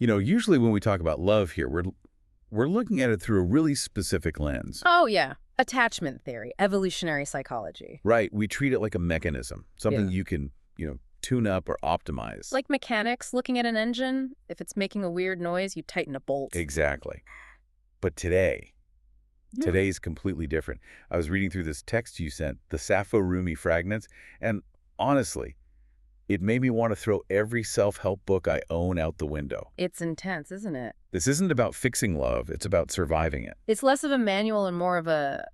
Usually when we talk about love here, we're looking at it through a really specific lens. Oh, yeah. Attachment theory, evolutionary psychology. Right. We treat it like a mechanism, something Yeah. you can, tune up or optimize. Like mechanics looking at an engine. If it's making a weird noise, you tighten a bolt. Exactly. But today's completely different. I was reading through this text you sent, the Sappho Rumi fragments, and honestly, it made me want to throw every self-help book I own out the window. It's intense, isn't it? This isn't about fixing love, it's about surviving it. It's less of a manual and more of a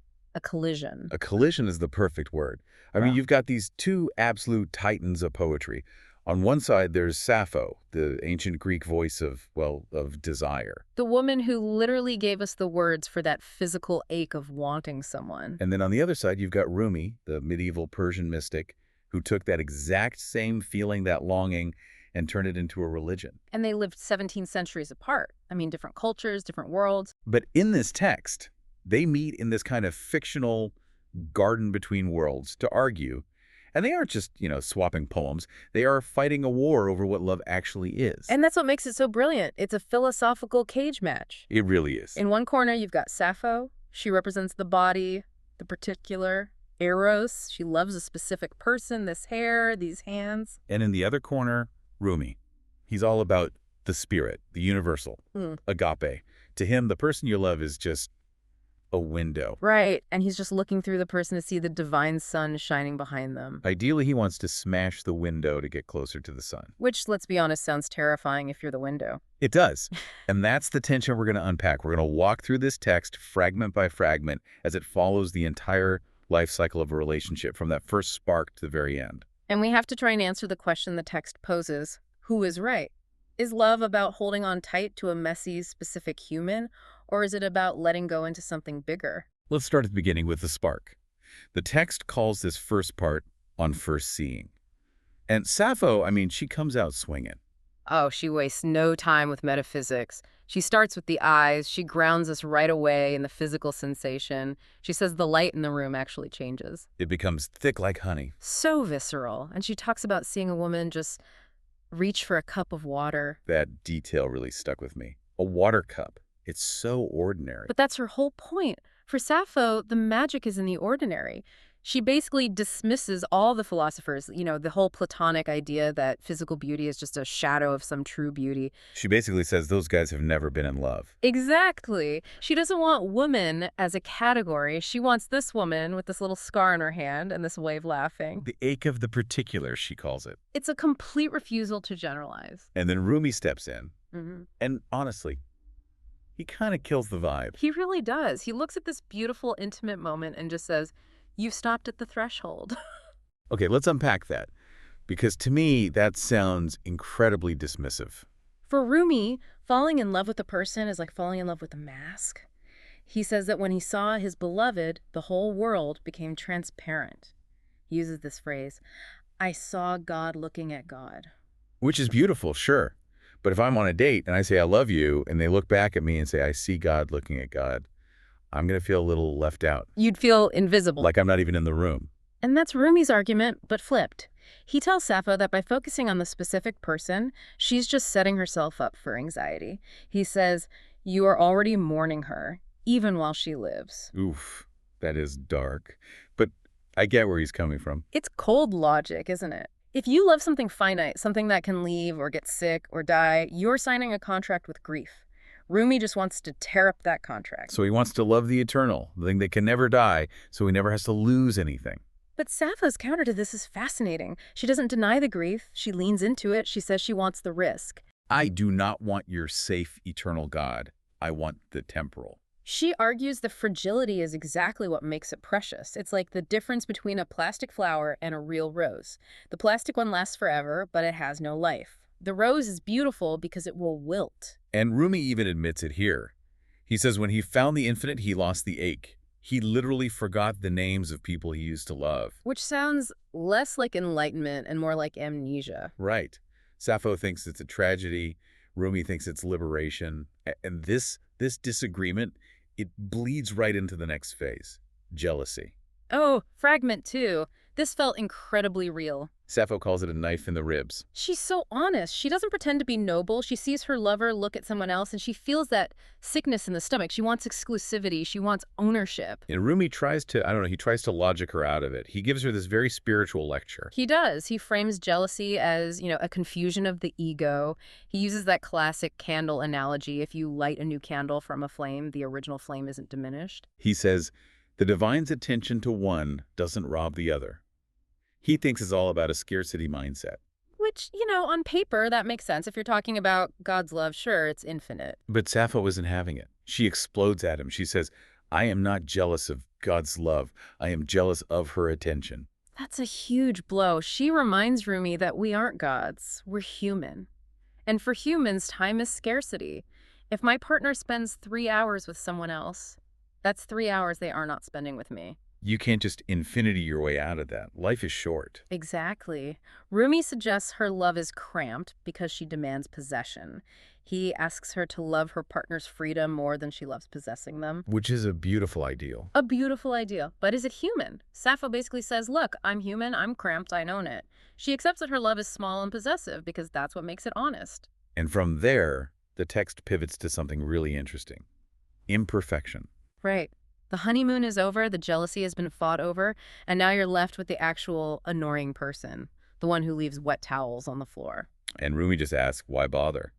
collision. A collision is the perfect word. I mean, Wow. you've got these two absolute titans of poetry. On one side, there's Sappho, the ancient Greek voice of desire. The woman who literally gave us the words for that physical ache of wanting someone. And then on the other side, you've got Rumi, the medieval Persian mystic, who took that exact same feeling, that longing, and turned it into a religion. And they lived 17 centuries apart. I mean, different cultures, different worlds. But in this text, they meet in this kind of fictional garden between worlds to argue. And they aren't just, swapping poems. They are fighting a war over what love actually is. And that's what makes it so brilliant. It's a philosophical cage match. It really is. In one corner, you've got Sappho. She represents the body, the particular. Eros, she loves a specific person, this hair, these hands. And in the other corner, Rumi. He's all about the spirit, the universal, agape. To him, the person you love is just a window. Right, and he's just looking through the person to see the divine sun shining behind them. Ideally, he wants to smash the window to get closer to the sun. Which, let's be honest, sounds terrifying if you're the window. It does. And that's the tension we're going to unpack. We're going to walk through this text fragment by fragment as it follows the entire life cycle of a relationship from that first spark to the very end. And we have to try and answer the question the text poses. Who is right? Is love about holding on tight to a messy, specific human, or is it about letting go into something bigger? Let's start at the beginning with the spark. The text calls this first part on first seeing. And Sappho, she comes out swinging. Oh, she wastes no time with metaphysics. She starts with the eyes. She grounds us right away in the physical sensation. She says the light in the room actually changes. It becomes thick like honey. So visceral. And she talks about seeing a woman just reach for a cup of water. That detail really stuck with me. A water cup. It's so ordinary. But that's her whole point. For Sappho, the magic is in the ordinary. She basically dismisses all the philosophers, the whole Platonic idea that physical beauty is just a shadow of some true beauty. She basically says those guys have never been in love. Exactly. She doesn't want woman as a category. She wants this woman with this little scar on her hand and this wave laughing. The ache of the particular, she calls it. It's a complete refusal to generalize. And then Rumi steps in. Mm-hmm. And honestly, he kind of kills the vibe. He really does. He looks at this beautiful, intimate moment and just says, "You stopped at the threshold." Okay, let's unpack that. Because to me, that sounds incredibly dismissive. For Rumi, falling in love with a person is like falling in love with a mask. He says that when he saw his beloved, the whole world became transparent. He uses this phrase, "I saw God looking at God." Which is beautiful, sure. But if I'm on a date and I say I love you, and they look back at me and say I see God looking at God, I'm going to feel a little left out. You'd feel invisible. Like I'm not even in the room. And that's Rumi's argument, but flipped. He tells Sappho that by focusing on the specific person, she's just setting herself up for anxiety. He says, "You are already mourning her, even while she lives." Oof, that is dark. But I get where he's coming from. It's cold logic, isn't it? If you love something finite, something that can leave or get sick or die, you're signing a contract with grief. Rumi just wants to tear up that contract. So he wants to love the eternal, the thing that can never die, so he never has to lose anything. But Sappho's counter to this is fascinating. She doesn't deny the grief. She leans into it. She says she wants the risk. I do not want your safe, eternal God. I want the temporal. She argues the fragility is exactly what makes it precious. It's like the difference between a plastic flower and a real rose. The plastic one lasts forever, but it has no life. The rose is beautiful because it will wilt. And Rumi even admits it here. He says when he found the infinite, he lost the ache. He literally forgot the names of people he used to love. Which sounds less like enlightenment and more like amnesia. Right. Sappho thinks it's a tragedy. Rumi thinks it's liberation. And this disagreement, it bleeds right into the next phase, jealousy. Oh, fragment 2. This felt incredibly real. Sappho calls it a knife in the ribs. She's so honest. She doesn't pretend to be noble. She sees her lover look at someone else, and she feels that sickness in the stomach. She wants exclusivity. She wants ownership. And Rumi tries to, I don't know, he tries to logic her out of it. He gives her this very spiritual lecture. He does. He frames jealousy as, a confusion of the ego. He uses that classic candle analogy. If you light a new candle from a flame, the original flame isn't diminished. He says, the divine's attention to one doesn't rob the other. He thinks it's all about a scarcity mindset. Which, on paper, that makes sense. If you're talking about God's love, sure, it's infinite. But Sappho isn't having it. She explodes at him. She says, I am not jealous of God's love. I am jealous of her attention. That's a huge blow. She reminds Rumi that we aren't gods. We're human. And for humans, time is scarcity. If my partner spends 3 hours with someone else, that's 3 hours they are not spending with me. You can't just infinity your way out of that. Life is short. Exactly. Rumi suggests her love is cramped because she demands possession. He asks her to love her partner's freedom more than she loves possessing them. Which is a beautiful ideal. A beautiful ideal. But is it human? Sappho basically says, look, I'm human, I'm cramped, I own it. She accepts that her love is small and possessive because that's what makes it honest. And from there, the text pivots to something really interesting. Imperfection. Right. The honeymoon is over, the jealousy has been fought over, and now you're left with the actual annoying person, the one who leaves wet towels on the floor. And Rumi just asks, why bother?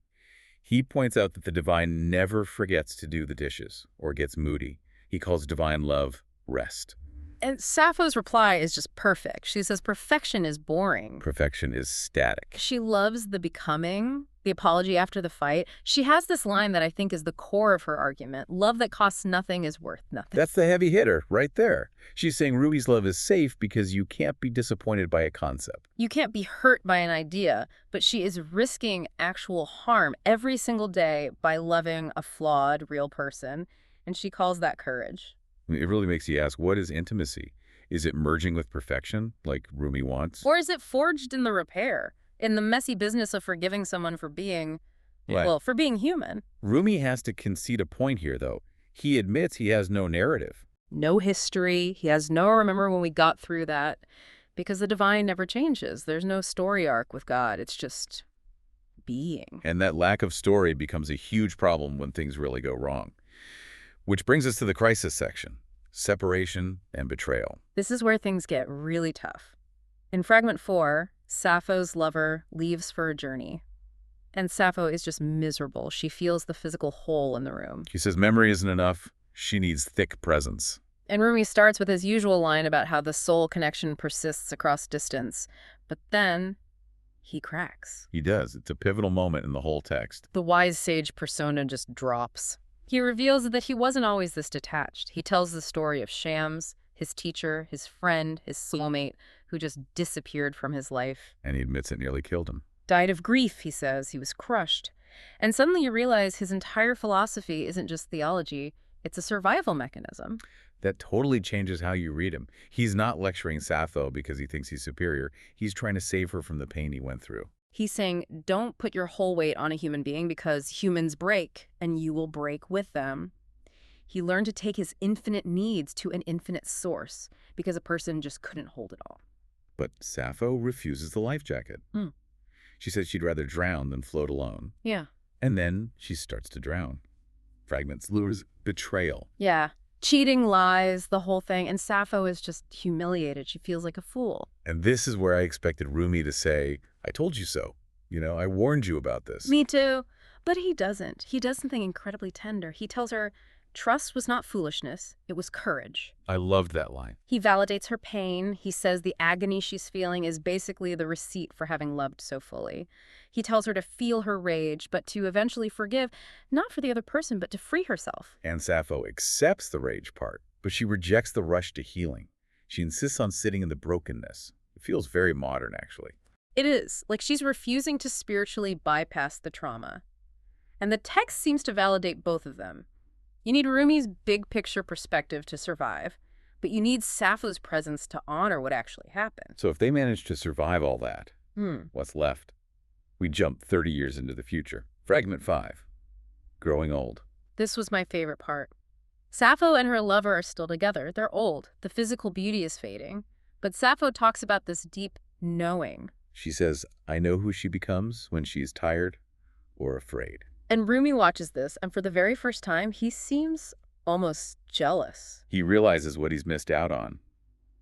He points out that the divine never forgets to do the dishes or gets moody. He calls divine love rest. And Sappho's reply is just perfect. She says perfection is boring. Perfection is static. She loves the becoming, the apology after the fight. She has this line that I think is the core of her argument. Love that costs nothing is worth nothing. That's the heavy hitter right there. She's saying Rumi's love is safe because you can't be disappointed by a concept. You can't be hurt by an idea, but she is risking actual harm every single day by loving a flawed, real person, and she calls that courage. It really makes you ask, what is intimacy? Is it merging with perfection, like Rumi wants? Or is it forged in the repair, in the messy business of forgiving someone for being, for being human? Rumi has to concede a point here, though. He admits he has no narrative. No history. He has no remember when we got through that, because the divine never changes. There's no story arc with God. It's just being. And that lack of story becomes a huge problem when things really go wrong. Which brings us to the crisis section, separation and betrayal. This is where things get really tough. In fragment 4, Sappho's lover leaves for a journey. And Sappho is just miserable. She feels the physical hole in the room. She says memory isn't enough. She needs thick presence. And Rumi starts with his usual line about how the soul connection persists across distance. But then he cracks. He does. It's a pivotal moment in the whole text. The wise sage persona just drops. He reveals that he wasn't always this detached. He tells the story of Shams, his teacher, his friend, his soulmate, who just disappeared from his life. And he admits it nearly killed him. Died of grief, he says. He was crushed. And suddenly you realize his entire philosophy isn't just theology, it's a survival mechanism. That totally changes how you read him. He's not lecturing Sappho because he thinks he's superior. He's trying to save her from the pain he went through. He's saying, don't put your whole weight on a human being because humans break, and you will break with them. He learned to take his infinite needs to an infinite source because a person just couldn't hold it all. But Sappho refuses the life jacket. She says she'd rather drown than float alone. Yeah. And then she starts to drown. Fragments lures betrayal. Yeah. Cheating, lies, the whole thing. And Sappho is just humiliated. She feels like a fool. And this is where I expected Rumi to say, I told you so. I warned you about this. Me too. But he doesn't. He does something incredibly tender. He tells her, trust was not foolishness. It was courage. I loved that line. He validates her pain. He says the agony she's feeling is basically the receipt for having loved so fully. He tells her to feel her rage, but to eventually forgive, not for the other person, but to free herself. And Sappho accepts the rage part, but she rejects the rush to healing. She insists on sitting in the brokenness. It feels very modern, actually. It is, like she's refusing to spiritually bypass the trauma. And the text seems to validate both of them. You need Rumi's big picture perspective to survive, but you need Sappho's presence to honor what actually happened. So if they manage to survive all that, what's left? We jump 30 years into the future. Fragment 5, growing old. This was my favorite part. Sappho and her lover are still together. They're old. The physical beauty is fading, But Sappho talks about this deep knowing. She says, I know who she becomes when she's tired or afraid. And Rumi watches this, and for the very first time, he seems almost jealous. He realizes what he's missed out on.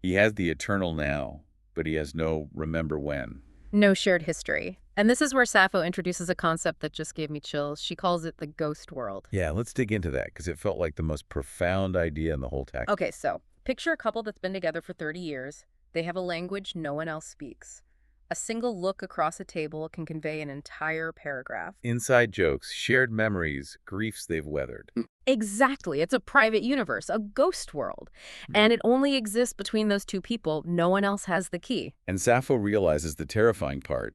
He has the eternal now, but he has no remember when. No shared history. And this is where Sappho introduces a concept that just gave me chills. She calls it the ghost world. Yeah, let's dig into that, because it felt like the most profound idea in the whole text. Okay, so picture a couple that's been together for 30 years. They have a language no one else speaks. A single look across a table can convey an entire paragraph. Inside jokes, shared memories, griefs they've weathered. Exactly. It's a private universe, a ghost world. And it only exists between those two people. No one else has the key. And Sappho realizes the terrifying part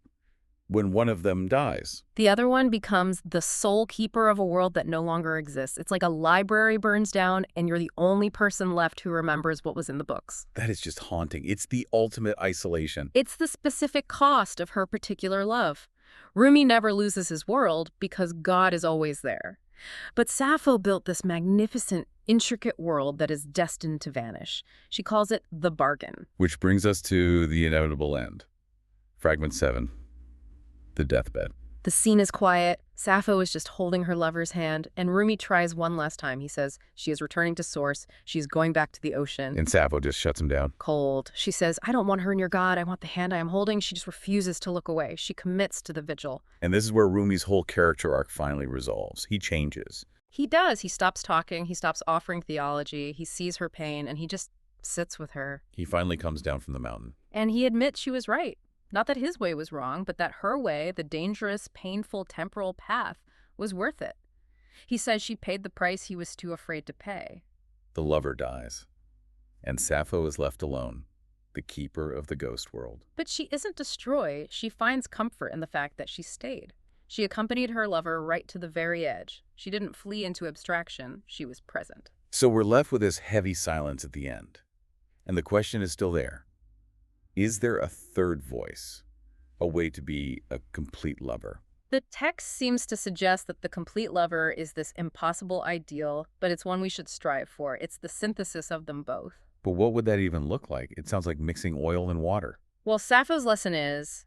when one of them dies. The other one becomes the sole keeper of a world that no longer exists. It's like a library burns down and you're the only person left who remembers what was in the books. That is just haunting. It's the ultimate isolation. It's the specific cost of her particular love. Rumi never loses his world because God is always there. But Sappho built this magnificent, intricate world that is destined to vanish. She calls it the bargain. Which brings us to the inevitable end. Fragment 7. The deathbed. The scene is quiet. Sappho is just holding her lover's hand, and Rumi tries one last time. He says she is returning to source. She's going back to the ocean. And Sappho just shuts him down. Cold. She says, I don't want her near God. I want the hand I am holding. She just refuses to look away. She commits to the vigil. And this is where Rumi's whole character arc finally resolves. He changes. He does. He stops talking. He stops offering theology. He sees her pain, and he just sits with her. He finally comes down from the mountain. And he admits she was right. Not that his way was wrong, but that her way, the dangerous, painful, temporal path, was worth it. He says she paid the price he was too afraid to pay. The lover dies, and Sappho is left alone, the keeper of the ghost world. But she isn't destroyed. She finds comfort in the fact that she stayed. She accompanied her lover right to the very edge. She didn't flee into abstraction. She was present. So we're left with this heavy silence at the end. And the question is still there. Is there a third voice, a way to be a complete lover? The text seems to suggest that the complete lover is this impossible ideal, but it's one we should strive for. It's the synthesis of them both. But what would that even look like? It sounds like mixing oil and water. Well, Sappho's lesson is,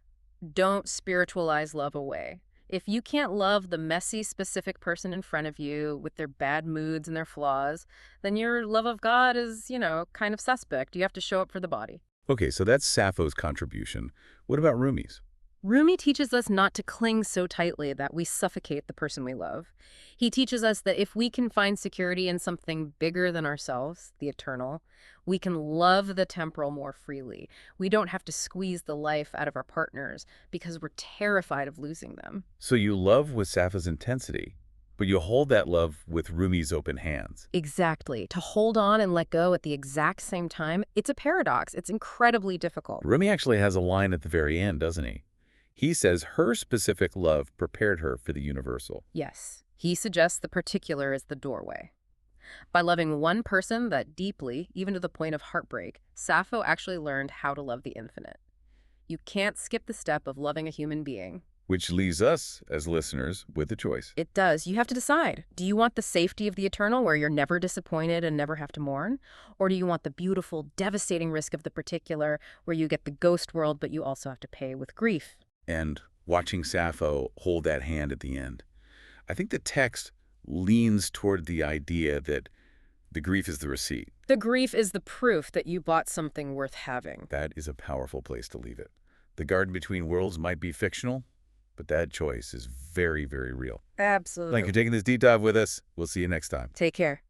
don't spiritualize love away. If you can't love the messy, specific person in front of you with their bad moods and their flaws, then your love of God is, kind of suspect. You have to show up for the body. Okay, so that's Sappho's contribution. What about Rumi's? Rumi teaches us not to cling so tightly that we suffocate the person we love. He teaches us that if we can find security in something bigger than ourselves, the eternal, we can love the temporal more freely. We don't have to squeeze the life out of our partners because we're terrified of losing them. So you love with Sappho's intensity, but you hold that love with Rumi's open hands. Exactly. To hold on and let go at the exact same time, it's a paradox. It's incredibly difficult. Rumi actually has a line at the very end, doesn't he? He says her specific love prepared her for the universal. Yes. He suggests the particular is the doorway. By loving one person that deeply, even to the point of heartbreak, Sappho actually learned how to love the infinite. You can't skip the step of loving a human being. Which leaves us, as listeners, with a choice. It does. You have to decide. Do you want the safety of the eternal where you're never disappointed and never have to mourn? Or do you want the beautiful, devastating risk of the particular where you get the ghost world but you also have to pay with grief? And watching Sappho hold that hand at the end, I think the text leans toward the idea that the grief is the receipt. The grief is the proof that you bought something worth having. That is a powerful place to leave it. The garden between worlds might be fictional, but that choice is very, very real. Absolutely. Thank you for taking this deep dive with us. We'll see you next time. Take care.